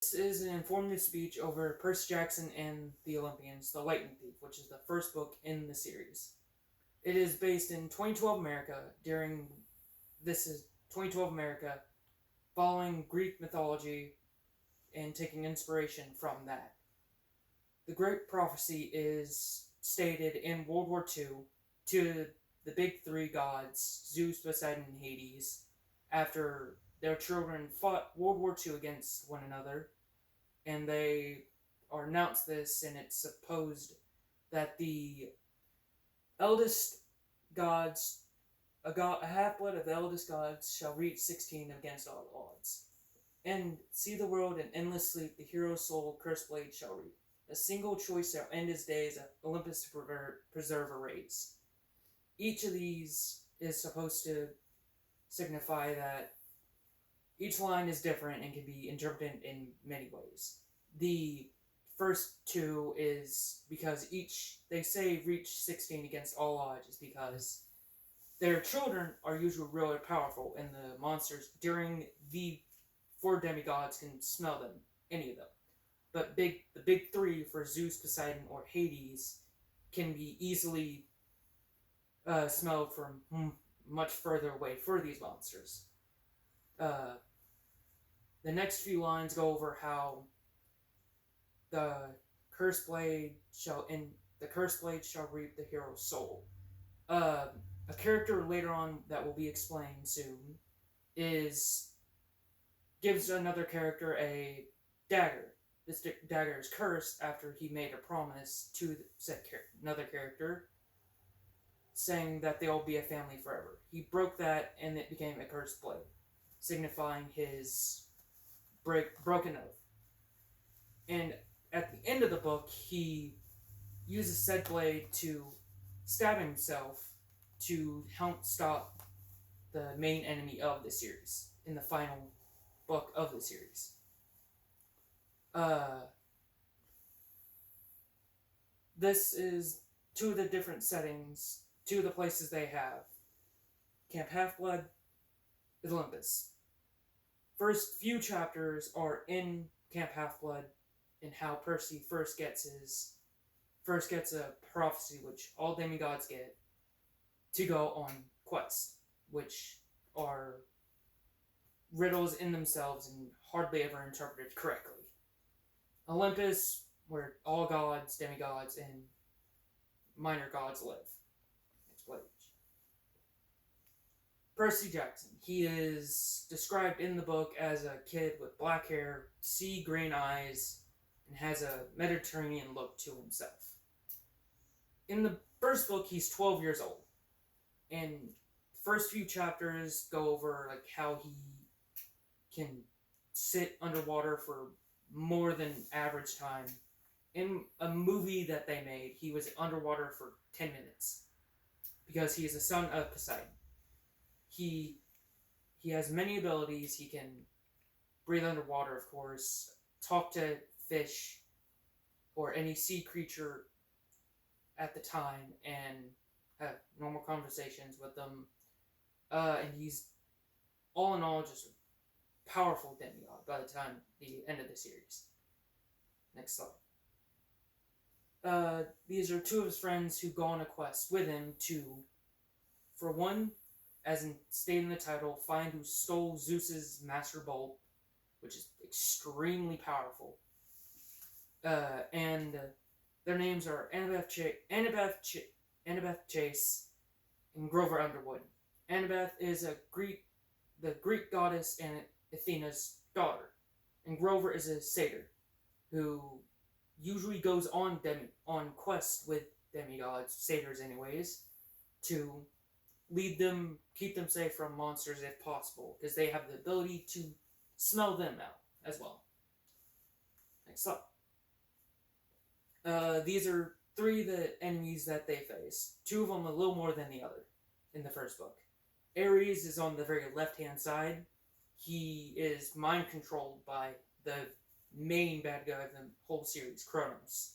This is an informative speech over Percy Jackson and the Olympians, The Lightning Thief, which is the first book in the series. It is based in 2012 America. This is 2012 America, following Greek mythology and taking inspiration from that. The Great Prophecy is stated in World War II to the big three gods, Zeus, Poseidon, and Hades, after their children fought World War II against one another, and they are announced this, and it's supposed that the eldest gods, a half-blood of the eldest gods, shall reach 16 against all odds, and see the world in endless sleep. The hero's soul, cursed blade, shall reap. A single choice shall end his days at Olympus to preserve a race. Each of these is supposed to signify that each line is different and can be interpreted in many ways. The first two is because they say reach 16 against all odds, is because their children are usually really powerful, and the monsters during the four demigods can smell them, any of them. But the big three for Zeus, Poseidon, or Hades can be easily smelled from much further away for these monsters. The next few lines go over how the cursed blade shall reap the hero's soul. A character later on that will be explained soon gives another character a dagger. This dagger is cursed after he made a promise to another character, saying that they'll be a family forever. He broke that, and it became a cursed blade, signifying his broken oath. And at the end of the book, he uses said blade to stab himself to help stop the main enemy of the series in the final book of the series. This is two of the different settings, two of the places they have. Camp Half-Blood, Olympus. First few chapters are in Camp Half-Blood and how Percy first gets a prophecy, which all demigods get, to go on quest, which are riddles in themselves and hardly ever interpreted correctly. Olympus, where all gods, demigods, and minor gods live. Next page. Percy Jackson. He is described in the book as a kid with black hair, sea green eyes, and has a Mediterranean look to himself. In the first book, he's 12 years old. And the first few chapters go over how he can sit underwater for more than average time. In a movie that they made, he was underwater for 10 minutes because he is the son of Poseidon. He has many abilities. He can breathe underwater, of course, talk to fish or any sea creature at the time, and have normal conversations with them. And he's, all in all, just a powerful demigod by the time the end of the series. Next slide. These are two of his friends who go on a quest with him to, for one, as in stated in the title, find who stole Zeus's master bolt, which is extremely powerful. And their names are Annabeth Chase and Grover Underwood. Annabeth is the Greek goddess and Athena's daughter, and Grover is a satyr who usually goes on quest with demigods, satyrs anyways, to lead them, keep them safe from monsters if possible, because they have the ability to smell them out as well. Next slide. These are three of the enemies that they face. Two of them a little more than the other in the first book. Ares is on the very left-hand side. He is mind-controlled by the main bad guy of the whole series, Kronos.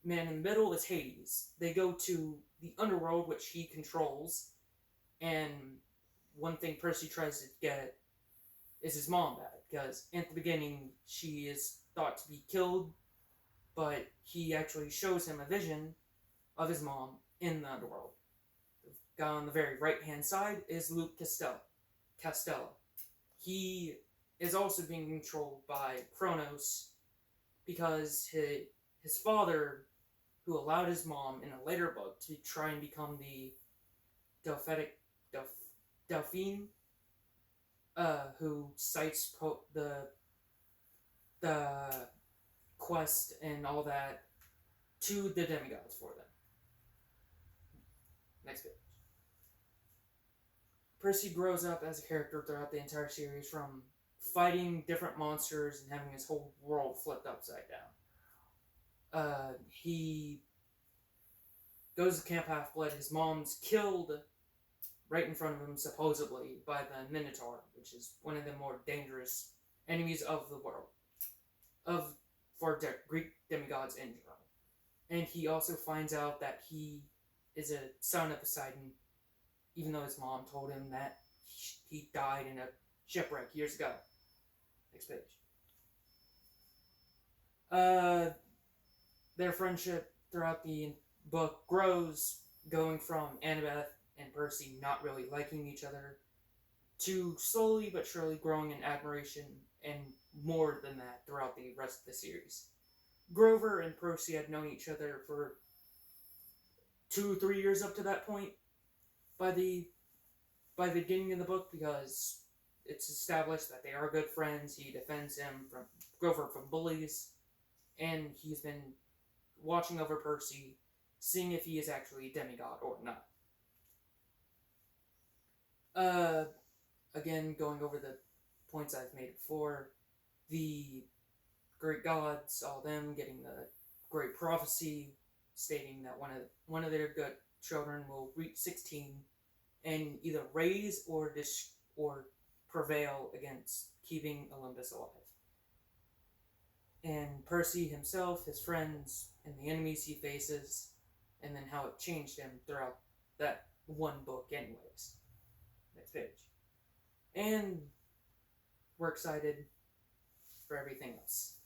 Man in the middle is Hades. They go to the underworld, which he controls, and one thing Percy tries to get is his mom back. because at the beginning she is thought to be killed, but he actually shows him a vision of his mom in the underworld. The guy on the very right hand side is Luke Costello. He is also being controlled by Kronos because his father, who allowed his mom in a later book to try and become the Delphine, who cites the quest and all that to the demigods for them. Next page. Percy grows up as a character throughout the entire series, from fighting different monsters and having his whole world flipped upside down. He goes to Camp Half-Blood. His mom's killed right in front of him, supposedly, by the Minotaur, which is one of the more dangerous enemies of the world, for Greek demigods in general. And he also finds out that he is a son of Poseidon, even though his mom told him that he died in a shipwreck years ago. Next page. Their friendship throughout the book grows, going from Annabeth and Percy not really liking each other to slowly but surely growing in admiration, and more than that throughout the rest of the series. Grover and Percy had known each other for 2-3 years up to that point by the beginning of the book, because it's established that they are good friends. He defends Grover from bullies, and he's been watching over Percy, seeing if he is actually a demigod or not. Again, going over the points I've made before, the Greek gods, all them getting the great prophecy stating that one of their good children will reach 16 and either raise or prevail against keeping Olympus alive. And Percy himself, his friends, and the enemies he faces, and then how it changed him throughout that one book anyways. Next page. And we're excited for everything else.